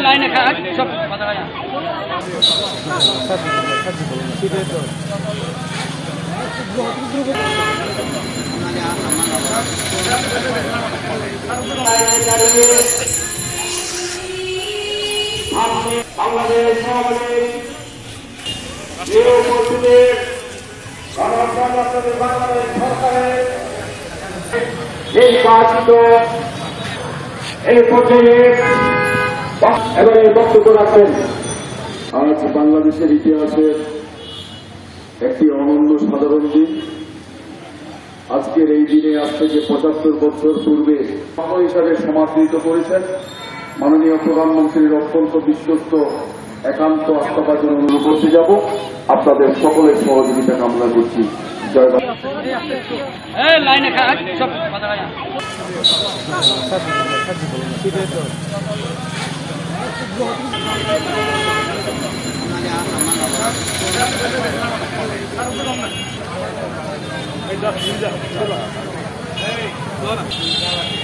লাইনে সব বাংলাদেশ সরকারের নির্বাচিত এই পর্যায়ে এবারে বক্তব্য রাখবেন। আজ বাংলাদেশের ইতিহাসের একটি অনন্য সাধারণ দিন। আজকের এই দিনে আজ থেকে ৭৫ বছর পূর্বে সময় হিসাবে সমাদৃত করেছেন মাননীয় প্রধানমন্ত্রীর অত্যন্ত বিশ্বস্ত একান্ত আস্থাভাজন অনুরোধ করতে যাব। আপনাদের সকলের সহযোগিতা কামনা করছি। জয় বাংলা। লাইনে সব এই